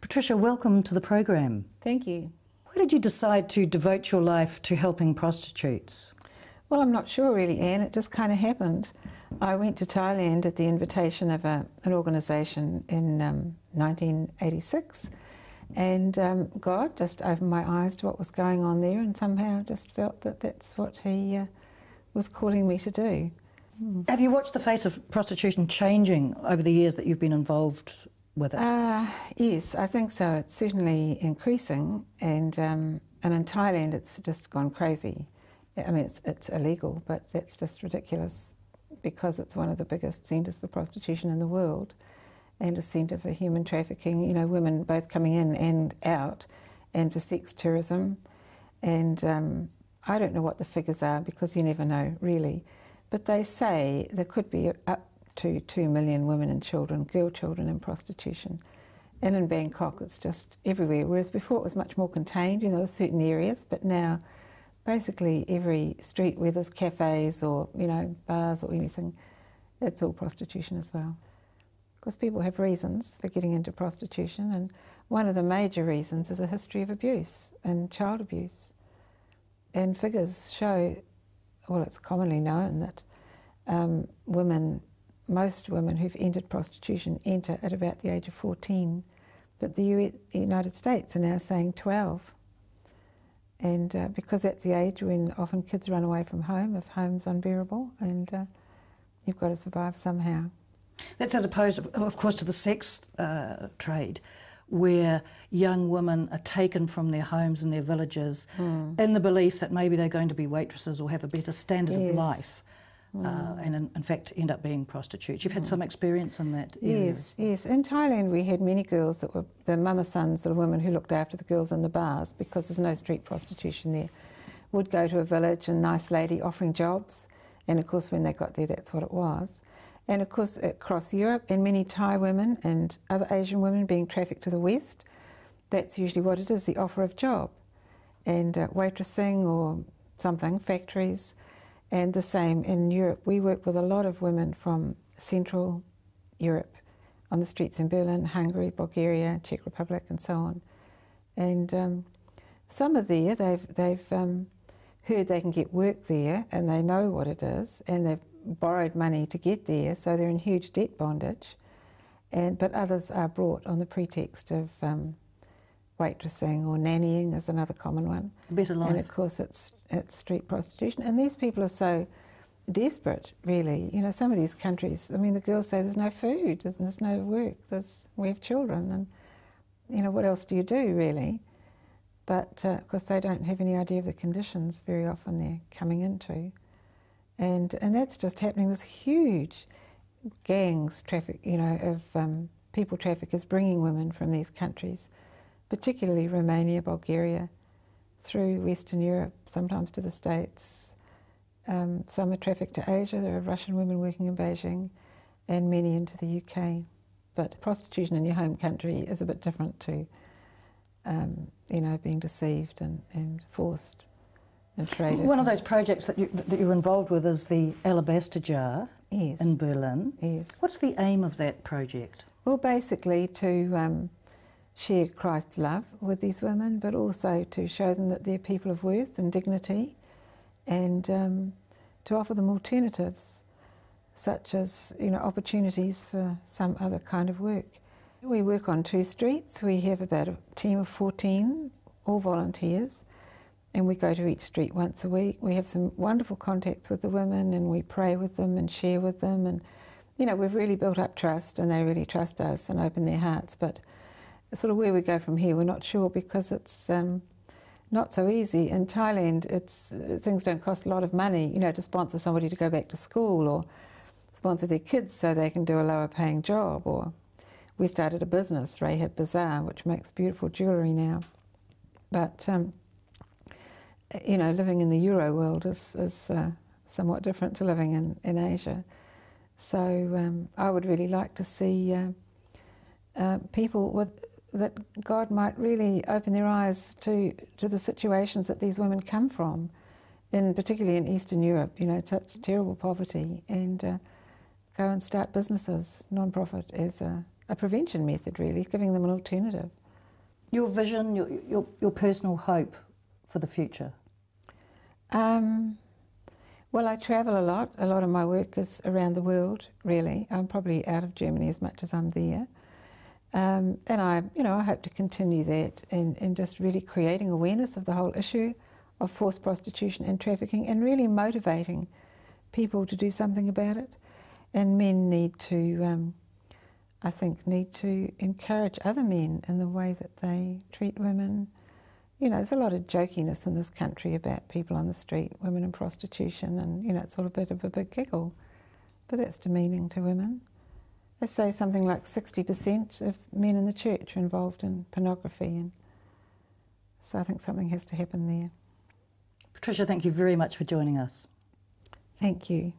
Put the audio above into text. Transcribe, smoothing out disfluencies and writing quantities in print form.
Patricia, welcome to the program. Thank you. Why did you decide to devote your life to helping prostitutes? Well, I'm not sure really, Anne. It just kind of happened. I went to Thailand at the invitation of an organisation in 1986, and God just opened my eyes to what was going on there, and somehow just felt that that's what He was calling me to do. Have you watched the face of prostitution changing over the years that you've been involved with it? Yes, I think so. It's certainly increasing, and in Thailand it's just gone crazy. I mean, it's illegal, but that's just ridiculous because it's one of the biggest centres for prostitution in the world and a centre for human trafficking, you know, women both coming in and out, and for sex tourism. And I don't know what the figures are because you never know, really. But they say there could be up to 2 million women and children, girl children in prostitution. And in Bangkok it's just everywhere, whereas before it was much more contained, you know, certain areas, but now basically every street where there's cafes or, you know, bars or anything, it's all prostitution as well. Because people have reasons for getting into prostitution, and one of the major reasons is a history of abuse and child abuse. And figures show, well, it's commonly known that most women who've entered prostitution enter at about the age of 14, but the United States are now saying 12. And because that's the age when often kids run away from home if home's unbearable, and you've got to survive somehow. That's as opposed, of course, to the sex trade, where young women are taken from their homes and their villages in the belief that maybe they're going to be waitresses or have a better standard of life, and in fact end up being prostitutes. You've had some experience in that area. Yes. In Thailand we had many girls that were the mama-sons, the women who looked after the girls in the bars, because there's no street prostitution there, would go to a village, a nice lady offering jobs, and of course when they got there that's what it was. And of course across Europe, and many Thai women and other Asian women being trafficked to the West, that's usually what it is, the offer of job. And waitressing or something, factories, and the same in Europe. We work with a lot of women from Central Europe on the streets in Berlin, Hungary, Bulgaria, Czech Republic and so on. And some are there, they've heard they can get work there and they know what it is, and they've borrowed money to get there, so they're in huge debt bondage. But others are brought on the pretext of waitressing or nannying is another common one. A better life. And of course it's street prostitution. And these people are so desperate, really. You know, some of these countries, I mean, the girls say there's no food, there's no work, we have children, and, you know, what else do you do, really? But of course they don't have any idea of the conditions very often they're coming into. And that's just happening, this huge gangs traffic, you know, of people traffickers bringing women from these countries, particularly Romania, Bulgaria, through Western Europe, sometimes to the States. Some are trafficked to Asia. There are Russian women working in Beijing, and many into the UK. But prostitution in your home country is a bit different to, you know, being deceived and forced and traded. One of those projects that you're involved with is the Alabaster Jar in Berlin. Yes. What's the aim of that project? Well, basically to share Christ's love with these women, but also to show them that they're people of worth and dignity, and to offer them alternatives, such as, you know, opportunities for some other kind of work. We work on 2 streets. We have about a team of 14, all volunteers, and we go to each street once a week. We have some wonderful contacts with the women, and we pray with them and share with them, and, you know, we've really built up trust, and they really trust us and open their hearts. But sort of where we go from here, we're not sure, because it's not so easy. In Thailand, things don't cost a lot of money, you know, to sponsor somebody to go back to school or sponsor their kids so they can do a lower paying job. Or we started a business, Rahab Bazaar, which makes beautiful jewellery now. But, you know, living in the Euro world is somewhat different to living in Asia. So I would really like to see people that God might really open their eyes to the situations that these women come from, particularly in Eastern Europe, you know, such terrible poverty, and go and start businesses, non-profit, as a prevention method, really, giving them an alternative. Your vision, your personal hope for the future? Well, I travel a lot. A lot of my work is around the world, really. I'm probably out of Germany as much as I'm there. And I hope to continue that and just really creating awareness of the whole issue of forced prostitution and trafficking, and really motivating people to do something about it. And men need to, I think, encourage other men in the way that they treat women. You know, there's a lot of jokiness in this country about people on the street, women in prostitution, and, you know, it's all a bit of a big giggle. But that's demeaning to women. They say something like 60% of men in the church are involved in pornography, and so I think something has to happen there. Patricia, thank you very much for joining us. Thank you.